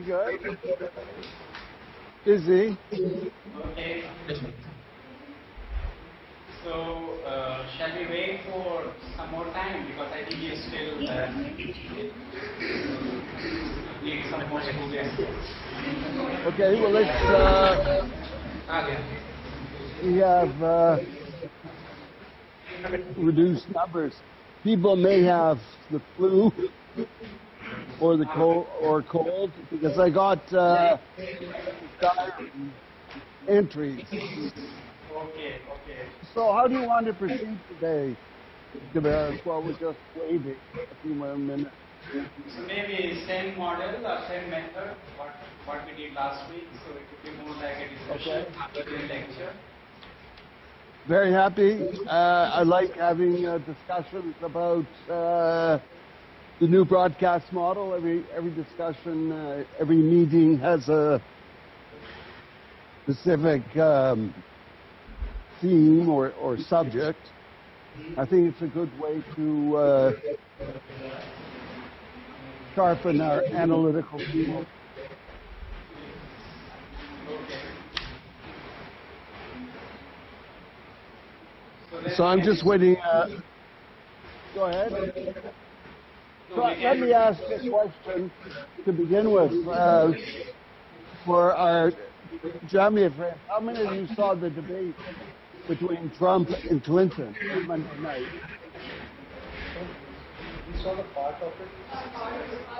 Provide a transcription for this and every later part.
Good. Busy. Okay. So, shall we wait for some more time? Because I think you still need some more students. Okay, well, let's, we have reduced numbers. People may have the flu or the cold, because I got entries. Okay. So how do you want to proceed today, Gaberas, while we're just waiting a few more minutes? So maybe same model or same method, what we did last week, so it would be more like a discussion after the lecture. Very happy. I like having discussions about the new broadcast model. Every discussion, every meeting has a specific theme or subject. I think it's a good way to sharpen our analytical skills. So I'm just waiting. Go ahead. So let me ask this question to begin with. For our Jamia friends, how many of you saw the debate between Trump and Clinton Monday night? We saw the part of it.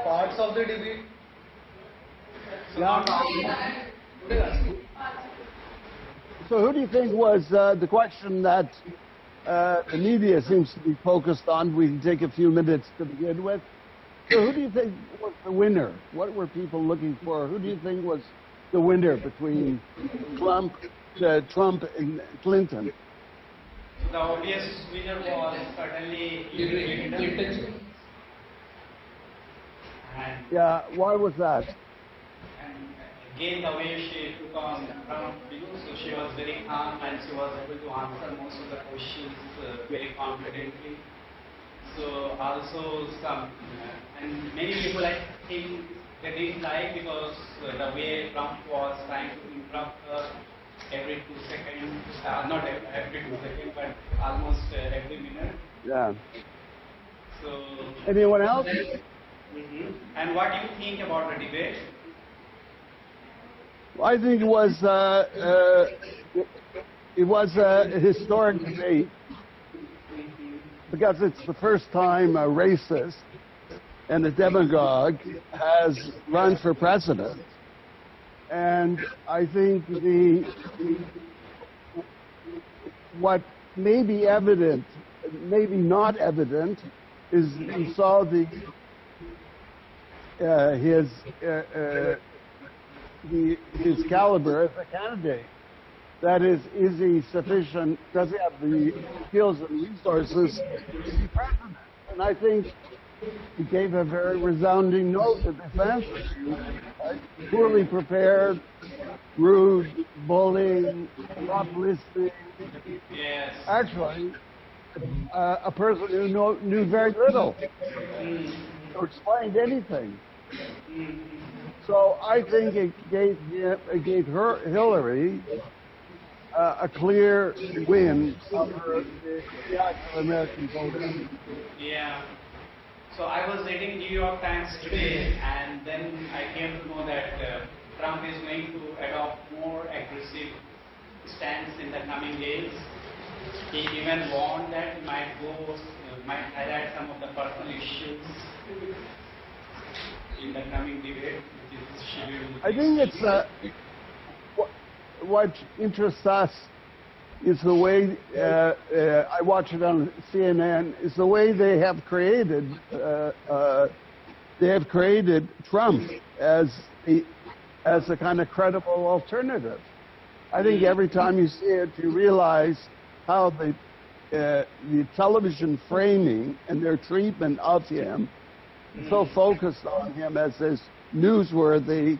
Parts of the debate. Yeah. So who do you think was the question that the media seems to be focused on? We can take a few minutes to begin with. So who do you think was the winner? What were people looking for? Who do you think was the winner between Trump and Clinton? The obvious winner was certainly Clinton. Yeah, why was that? And again, the way she took on Trump, so she was very calm and she was able to answer most of the questions very confidently. So also some, and many people I think they didn't like because the way Trump was trying to interrupt her every 2 seconds, not every 2 seconds, but almost every minute. Yeah. So. Anyone else? And what do you think about the debate? Well, I think it was a historic debate because it's the first time a racist and a demagogue has run for president. And I think what may be evident, maybe not evident, is you saw his caliber as a candidate. That is he sufficient? Does he have the skills and resources to be president? And I think he gave a very resounding no to this answer. Poorly prepared, rude, bullying, not listening. Yes. Actually, a person who knew very little or explained anything. So I think it gave Hillary a clear win over the actual American voters. Yeah. So I was reading New York Times today, and then I came to know that Trump is going to adopt more aggressive stance in the coming days. He even warned that he might highlight some of the personal issues in the coming debate, which is scheduled. I think it's what interests us is the way I watch it on CNN. Is the way they have created Trump as a kind of credible alternative. I think every time you see it, you realize how the television framing and their treatment of him is so focused on him as this newsworthy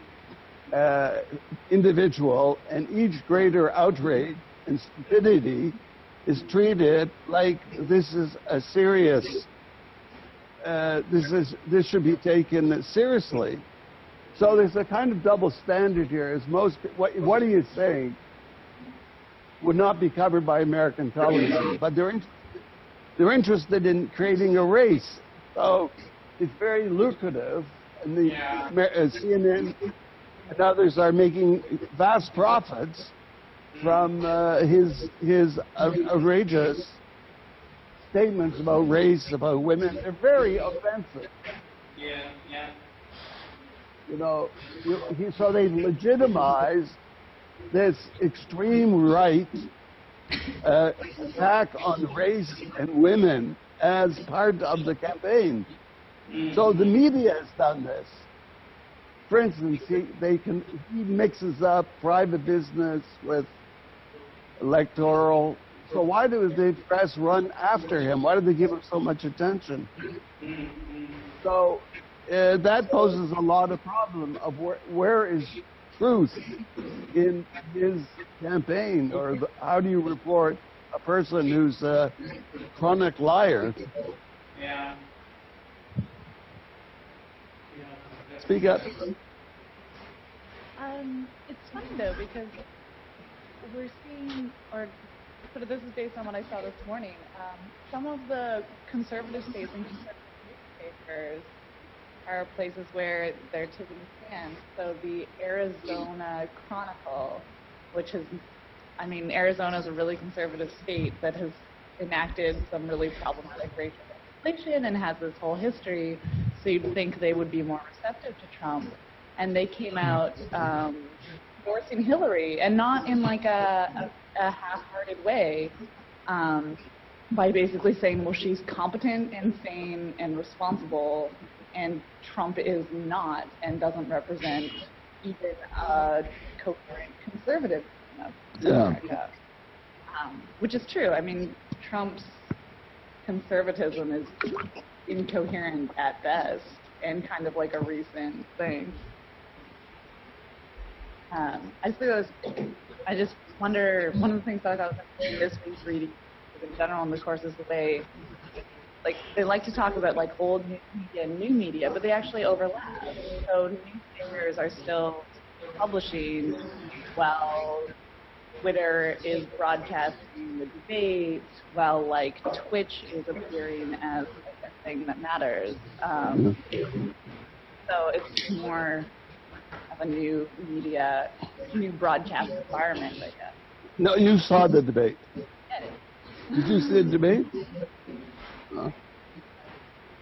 individual, and each greater outrage and stupidity is treated like this is a serious. This should be taken seriously. So there's a kind of double standard here. Is what he is saying would not be covered by American television, but they're interested in creating a race. So it's very lucrative, and the CNN and others are making vast profits from his outrageous statements about race, about women. They're very offensive. Yeah, yeah. You know, so they've legitimized this extreme right attack on race and women as part of the campaign. So the media has done this. For instance, he mixes up private business with electoral. So why do the press run after him? Why do they give him so much attention? So that poses a lot of problem of where is truth in his campaign, or how do you report a person who's a chronic liar? Yeah. Speak up. It's funny though, because we're seeing, or sort of this is based on what I saw this morning, some of the conservative states and conservative newspapers are places where they're taking a stand. So the Arizona Chronicle, which is, I mean, Arizona is a really conservative state that has enacted some really problematic racial legislation and has this whole history, so you'd think they would be more receptive to Trump. And they came out endorsing Hillary, and not in like a half-hearted way, by basically saying, well, she's competent and sane and responsible, and Trump is not and doesn't represent even a coherent conservative of America. Which is true. I mean, Trump's conservatism is incoherent at best and kind of like a recent thing. I just wonder, one of the things that I thought was this week's reading in general in the course is the way, like, they like to talk about like old media and new media, but they actually overlap. So newspapers are still publishing while Twitter is broadcasting the debate, while like Twitch is appearing as like a thing that matters. So it's more of a new media, new broadcast environment, I guess. No, you saw the debate. Yeah. Did you see the debate?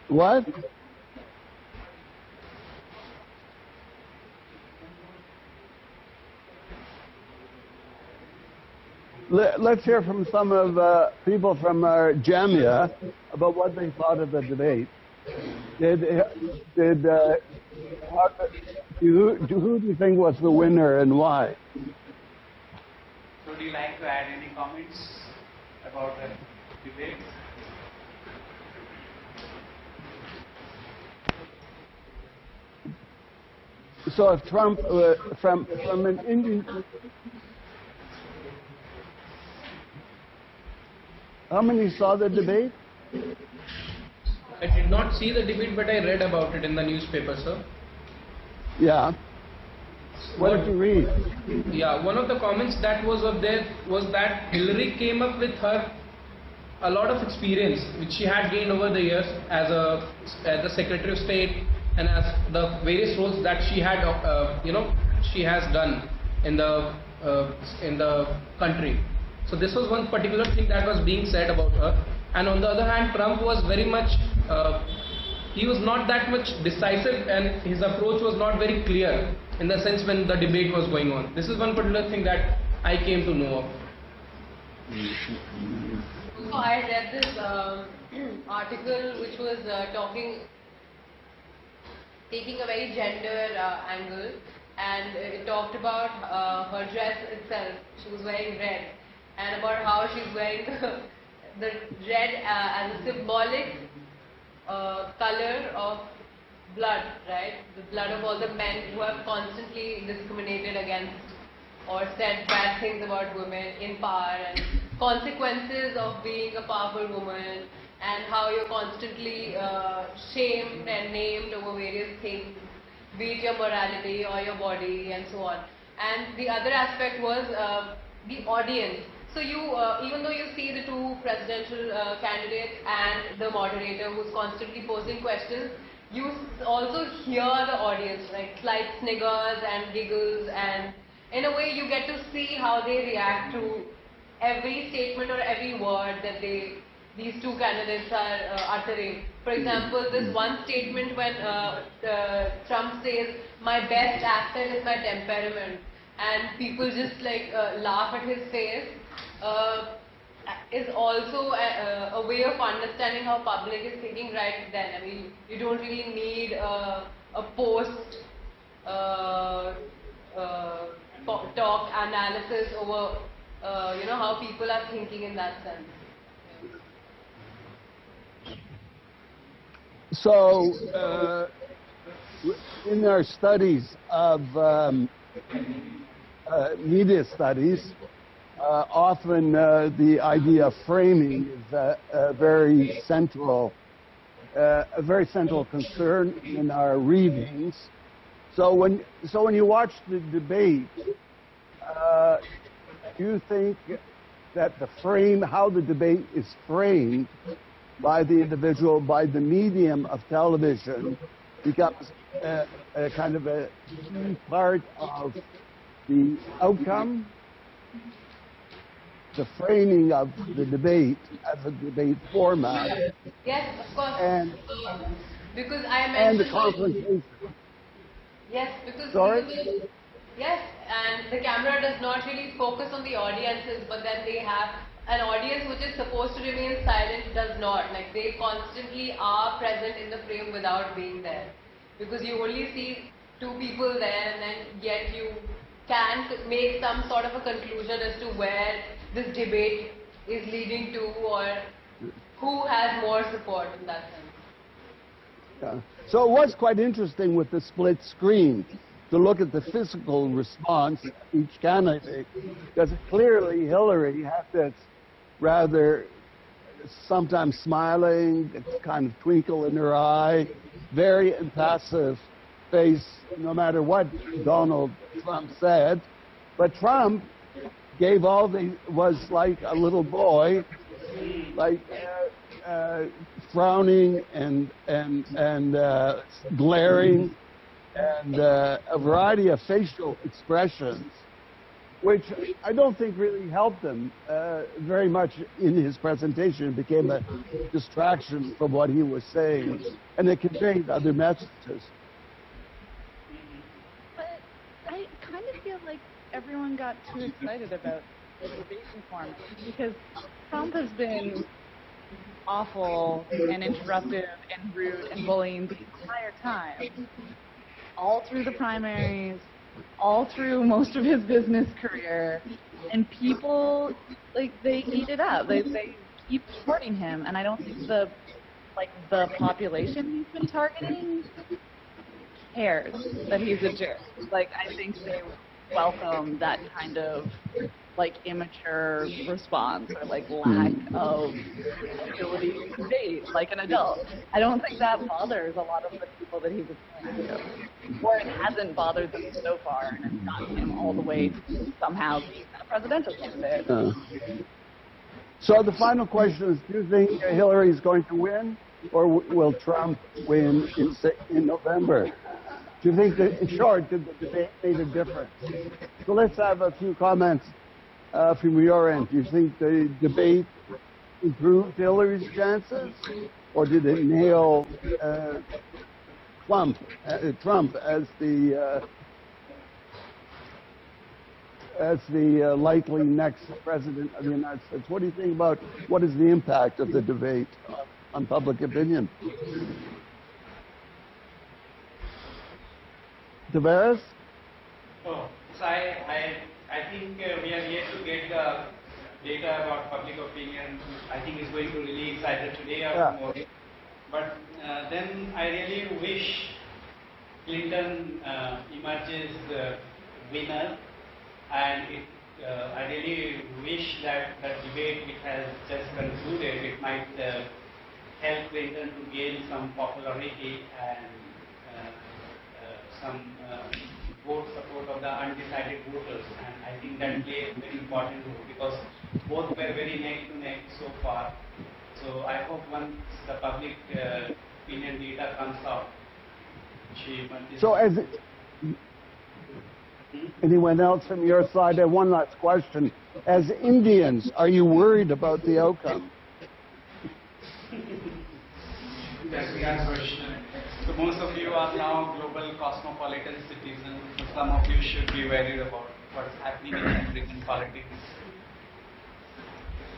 What? Let's hear from some of people from Jamia about what they thought of the debate. Who do you think was the winner and why? So would you like to add any comments about the debate? So if Trump, from an Indian... How many saw the debate? I did not see the debate, but I read about it in the newspaper, sir. Yeah. What did you read? Yeah, one of the comments that was up there was that Hillary came up with a lot of experience which she had gained over the years as the Secretary of State and as the various roles that she had, she has done in the country. So this was one particular thing that was being said about her. And on the other hand, Trump was very much, he was not that much decisive, and his approach was not very clear in the sense when the debate was going on. This is one particular thing that I came to know of. So I read this article which was taking a very gender angle, and it talked about her dress itself. She was wearing red, and about how she's wearing the red as a symbolic color of blood, right? The blood of all the men who have constantly discriminated against or said bad things about women in power, and consequences of being a powerful woman, and how you're constantly shamed and named over various things be it your morality or your body and so on. And the other aspect was the audience. So you, even though you see the two presidential candidates and the moderator who's constantly posing questions, you also hear the audience, like slight sniggers and giggles, and in a way you get to see how they react to every statement or every word that these two candidates are uttering. For example, this one statement when Trump says, "My best asset is my temperament," and people just like laugh at his face, is also a way of understanding how public is thinking right then. I mean, you don't really need a post talk analysis over how people are thinking in that sense. So, in our studies of media studies, often the idea of framing is a very central concern in our readings. So when you watch the debate, do you think that how the debate is framed by the individual, by the medium of television, becomes a kind of a key part of the outcome? The framing of the debate as a debate format. Yes, of course. And because I mentioned. And the confrontation. Yes, because. Sorry? Yes, and the camera does not really focus on the audiences, but then they have an audience which is supposed to remain silent does not. Like they constantly are present in the frame without being there. Because you only see two people there, and then yet you can make some sort of a conclusion as to where this debate is leading to, or who has more support in that sense. Yeah. So it was quite interesting with the split screen to look at the physical response of each candidate, because clearly Hillary had this rather sometimes smiling, kind of twinkle in her eye, very impassive face, no matter what Donald Trump said. But Trump was like a little boy, like frowning and glaring, and a variety of facial expressions, which I don't think really helped him very much in his presentation. It became a distraction from what he was saying, and it conveyed other messages. But I kind of feel like everyone got too excited about the debate format, because Trump has been awful and interruptive and rude and bullying the entire time, all through the primaries, all through most of his business career, and people, like, they eat it up. They keep supporting him, and I don't think the population he's been targeting cares that he's a jerk. Like, I think they welcome that kind of like immature response or like lack of ability to debate like an adult. I don't think that bothers a lot of the people that he's appealing to, or it hasn't bothered them so far, and it's gotten him all the way to somehow being a presidential candidate. So the final question is: do you think Hillary is going to win, or will Trump win in November? Do you think that, in short, did the debate made a difference? So let's have a few comments from your end. Do you think the debate improved Hillary's chances, or did it nail Trump as the likely next president of the United States? What do you think about what is the impact of the debate on public opinion? Tavares? Oh, so I think we are yet to get the data about public opinion. I think it's going to release either today or tomorrow. But then I really wish Clinton emerges the winner, and I really wish that the debate which has just concluded, it might help Clinton to gain some popularity and some vote support of the undecided voters, and I think that played a very important role because both were very neck to neck so far. So I hope once the public opinion data comes out, so as anyone else from your side, I have one last question. As Indians, are you worried about the outcome? That's the question. So most of you are now global cosmopolitan citizens. So some of you should be worried about what's happening in American politics.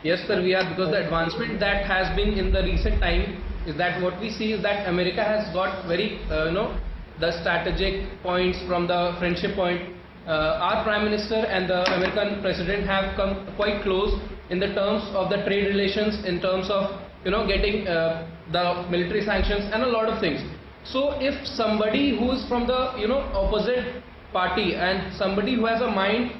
Yes, sir, we are, because the advancement that has been in the recent time is that what we see is that America has got very, the strategic points from the friendship point. Our Prime Minister and the American President have come quite close in the terms of the trade relations, in terms of, getting the military sanctions and a lot of things. So if somebody who is from the, opposite party and somebody who has a mind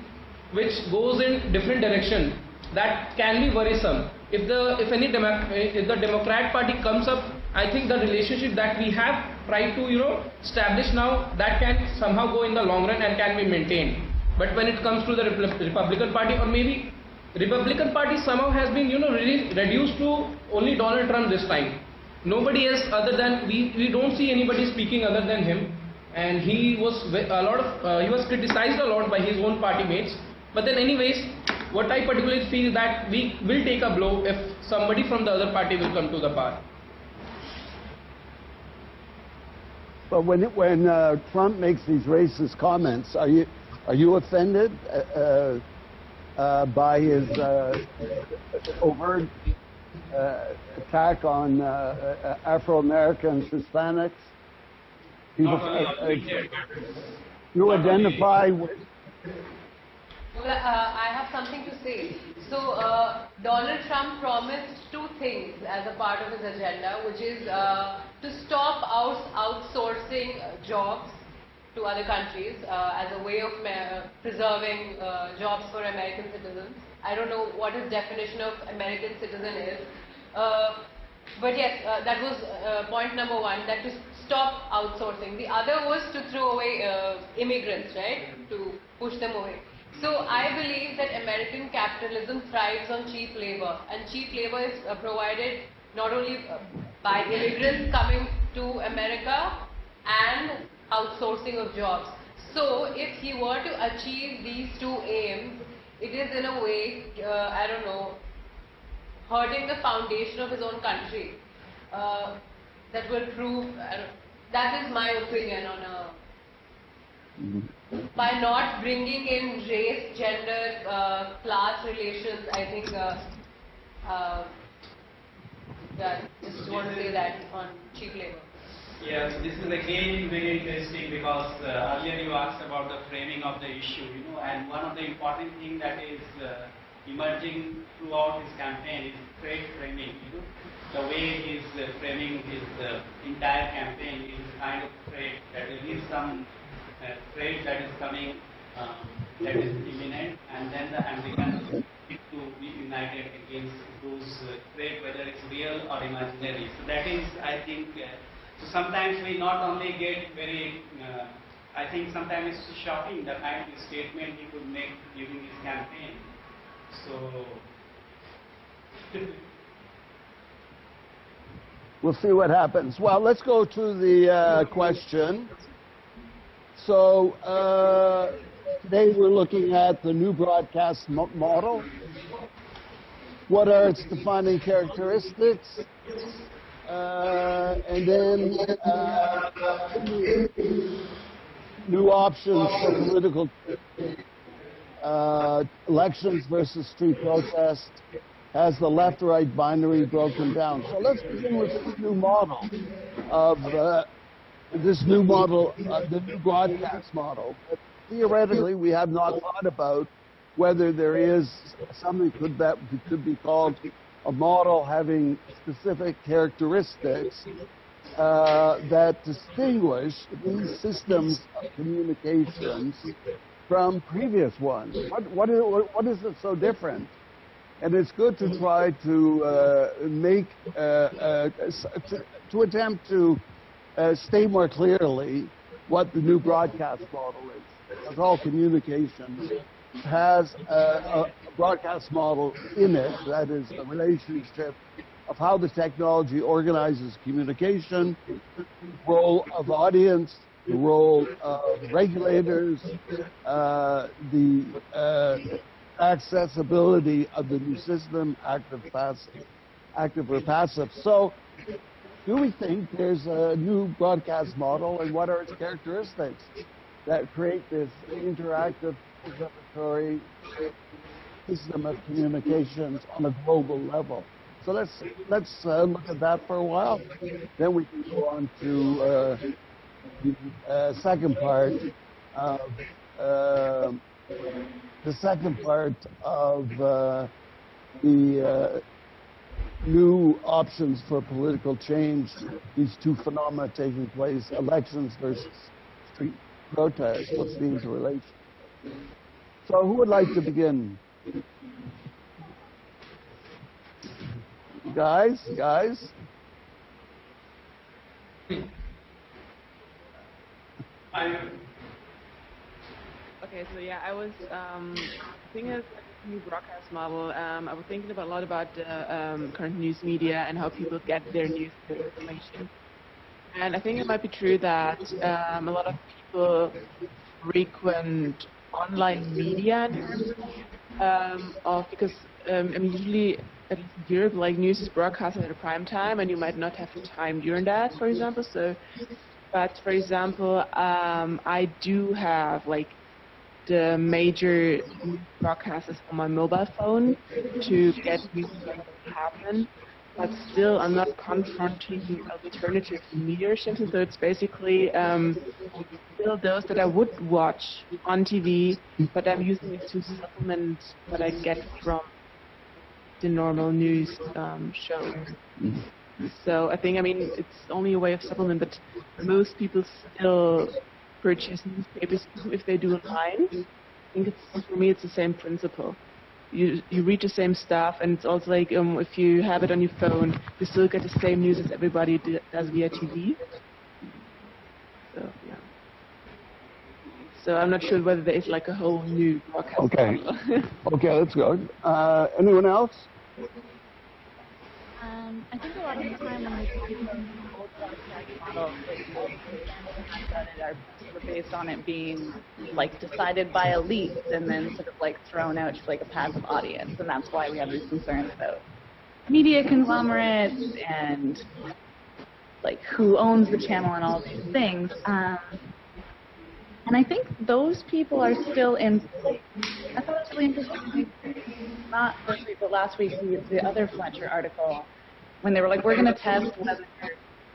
which goes in different direction, that can be worrisome. If the Democrat Party comes up, I think the relationship that we have tried to establish now, that can somehow go in the long run and can be maintained. But when it comes to the Republican Party, or maybe Republican Party somehow has been really reduced to only Donald Trump this time. Nobody else other than we don't see anybody speaking other than him, and he was he was criticized a lot by his own party mates. But then anyways, what I particularly feel is that we will take a blow if somebody from the other party will come to the power. But when Trump makes these racist comments, are you offended by his overt attack on Afro-Americans, Hispanics? You identify with... Well, I have something to say. So, Donald Trump promised two things as a part of his agenda, which is to stop outsourcing jobs to other countries as a way of preserving jobs for American citizens. I don't know what his definition of American citizen is. But yes, that was point number one, that to stop outsourcing. The other was to throw away immigrants, right? To push them away. So I believe that American capitalism thrives on cheap labor, and cheap labor is provided not only by immigrants coming to America and outsourcing of jobs. So if he were to achieve these two aims, it is in a way, I don't know, hurting the foundation of his own country. That will prove, that is my opinion on by not bringing in race, gender, class relations. I think, just want to say that on cheap labor. Yes, this is again very interesting because earlier you asked about the framing of the issue, and one of the important things that is emerging throughout his campaign is trade framing. The way he's framing his entire campaign is kind of trade, that there is some trade that is coming, that is imminent, and then the Americans need to be united against those trade, whether it's real or imaginary. So that is, I think, so sometimes we not only get very, I think sometimes it's shocking the kind of statement he could make during his campaign. So we'll see what happens. Well, let's go to the question. So today we're looking at the new broadcast model. What are its defining characteristics? And then new options for political elections versus street protest. Has the left-right binary broken down? So let's begin with this new model of the new broadcast model. But theoretically, we have not thought about whether there is something that could be called a model having specific characteristics that distinguish these systems of communications from previous ones. What is it so different? And it's good to try to to attempt to state more clearly what the new broadcast model is. Because all communication has a broadcast model in it, that is the relationship of how the technology organizes communication, the role of audience, the role of regulators, the accessibility of the new system, active or passive. So, do we think there's a new broadcast model, and what are its characteristics that create this interactive, participatory system of communications on a global level? So let's look at that for a while. Then we can go on to the second part of the new options for political change. These two phenomena taking place: elections versus street protests. What's the interrelation? So, who would like to begin? Guys? Okay, so yeah, I was thinking of a new broadcast model. I was thinking a lot about the current news media and how people get their news information. And I think it might be true that a lot of people frequent online media in terms of because I mean, usually, at least in Europe, like news is broadcasted at a prime time, and you might not have time during that, for example. So, but for example, I do have like the major broadcasters on my mobile phone to get news that happen. But still, I'm not confronting alternative media sources. So it's basically still those that I would watch on TV, but I'm using it to supplement what I get from the normal news shows. So I think, I mean, it's only a way of supplement, but most people still purchase newspapers if they do online. I think it's, for me, it's the same principle. You read the same stuff, and it's also like if you have it on your phone, you still get the same news as everybody does via TV. So yeah. So I'm not sure whether there is like a whole new broadcast model. Okay, let's go. Anyone else? I think a lot of the time when we talk about the old broadcast model, are sort of based on it being like decided by elites and then sort of like thrown out to like a passive audience, and that's why we have these concerns about media conglomerates and like who owns the channel and all these things. And I think those people are still in place. I thought it was really interesting. Not this week, but last week, the other Fletcher article, when they were like, we're going to test whether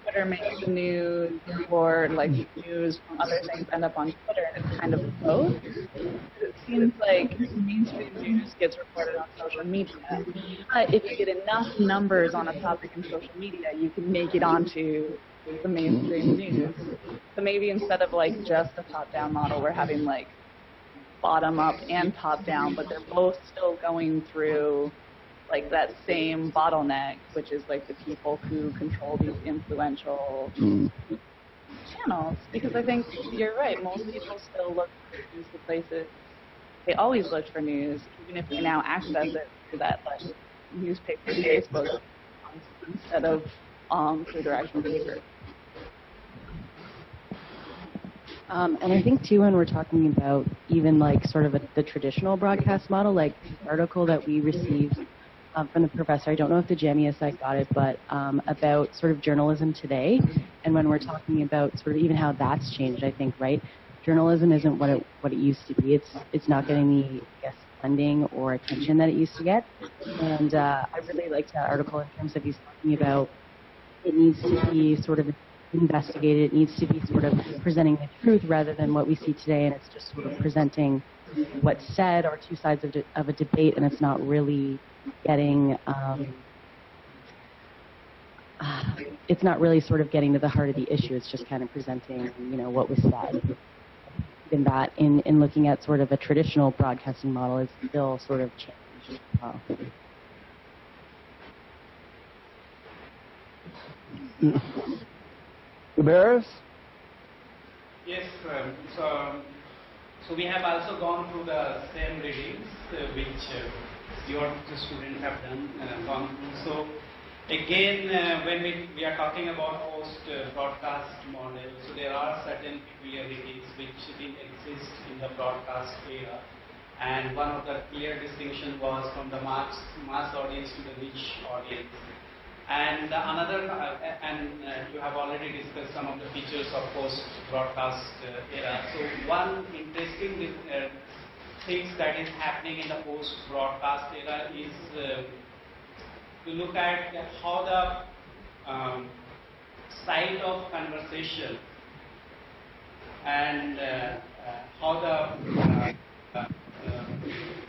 Twitter makes the news or like news from other things end up on Twitter, and it's kind of both. It seems like mainstream news gets reported on social media, but if you get enough numbers on a topic in social media, you can make it onto the mainstream news. So maybe instead of like just a top-down model, we're having like bottom-up and top-down, but they're both still going through like that same bottleneck, which is like the people who control these influential channels. Because I think you're right, most people still look for news to places. They always looked for news, even if they now access it through that like newspaper, Facebook, instead of through their actual paper. And I think, too, when we're talking about even, like, sort of the traditional broadcast model, like the article that we received from the professor, I don't know if the Jamia site got it, but about sort of journalism today, and when we're talking about sort of even how that's changed, I think, right? Journalism isn't what it used to be. It's not getting the, I guess, funding or attention that it used to get. And I really liked that article in terms of he's talking about it needs to be sort of investigated. It needs to be sort of presenting the truth rather than what we see today, and it's just sort of presenting what's said or two sides of a debate, and it's not really getting it's not really sort of getting to the heart of the issue. It's just kind of presenting, you know, what was said. In that, in looking at sort of a traditional broadcasting model, is still sort of changed. Barris? Yes, so we have also gone through the same readings which your students have gone through. So again, when we are talking about post-broadcast model, so there are certain peculiarities which didn't exist in the broadcast era. And one of the clear distinction was from the mass audience to the niche audience. And you have already discussed some of the features of post-broadcast era. So one interesting things that is happening in the post-broadcast era is to look at how the site of conversation and how the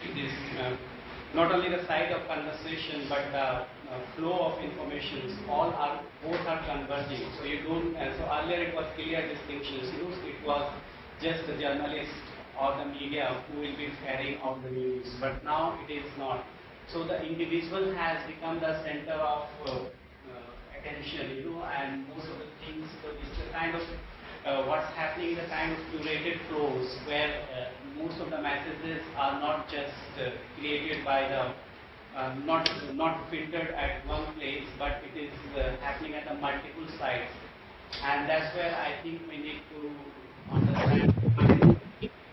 it is not only the site of conversation but the flow of information, both are converging. So you don't. So earlier it was clear distinctions. It was just the journalist or the media who will be carrying out the news. But now it is not. So the individual has become the center of attention, and most of the things. So it's the kind of what's happening, the kind of curated flows where most of the messages are not just created by the not filtered at one place, but it is happening at the multiple sites, and that's where I think we need to understand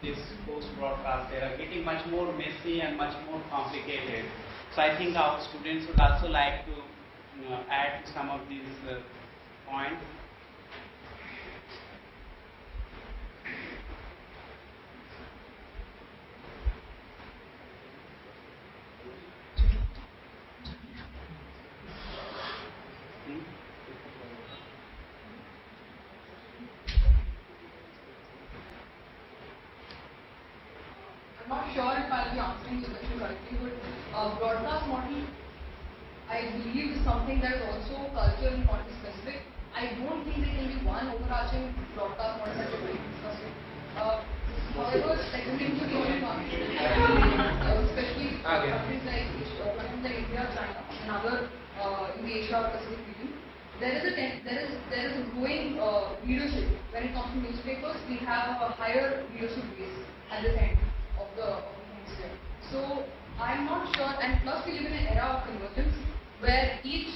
this post-broadcast era getting much more messy and much more complicated. So I think our students would also like to add some of these points. I'm not sure if I'll be answering your question correctly, but broadcast model, I believe, is something that is also culture and context specific. I don't think there can be one overarching broadcast model that we're discussing. However, like when we look at market, especially countries like India, China, and other in the Asia Pacific region, there is a growing leadership. When it comes to newspapers, we have a higher leadership base at this end of the hemisphere. So I'm not sure, and plus we live in an era of convergence where each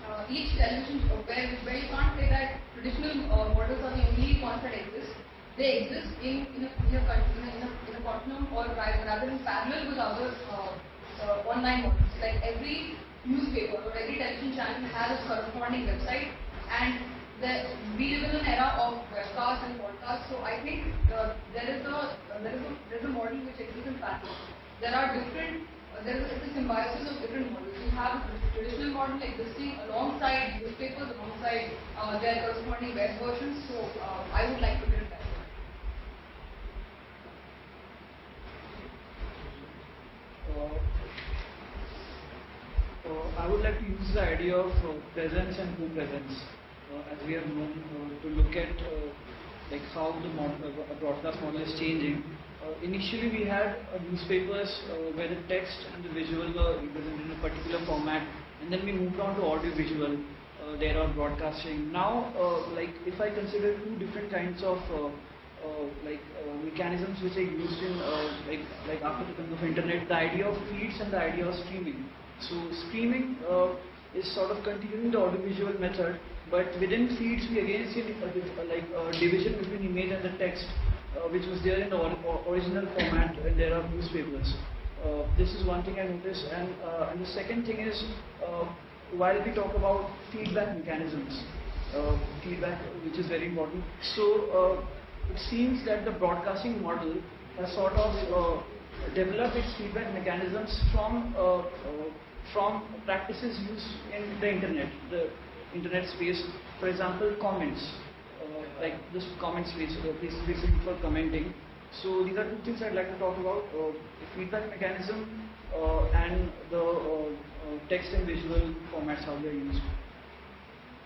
television, where you can't say that traditional models are the only ones that exist. They exist in a continuum, or rather in parallel with other online models. Like every newspaper or every television channel has a corresponding website, and we live in an era of webcasts and podcasts. So I think there is a model which exists in parallel. There are different. There is a symbiosis of different models. You have a traditional model existing alongside newspapers, alongside their corresponding web versions. So I would like to build that. I would like to use the idea of presence and co-presence, as we have known, to look at like how the broadcast model is changing. Initially, we had newspapers where the text and the visual were represented in a particular format, and then we moved on to audio-visual. There are broadcasting. Now, like if I consider two different kinds of mechanisms which are used in like after the coming of internet, the idea of feeds and the idea of streaming. So streaming is sort of continuing the audiovisual method, but within feeds we again see a division between image and the text, which was there in the original format when there are newspapers. This is one thing I noticed, and the second thing is while we talk about feedback mechanisms, feedback which is very important. So it seems that the broadcasting model has sort of developed its feedback mechanisms from practices used in the internet space. For example, comments, like this comment space, basically for commenting. So these are two things I'd like to talk about: the feedback mechanism and the text and visual formats, how they are used.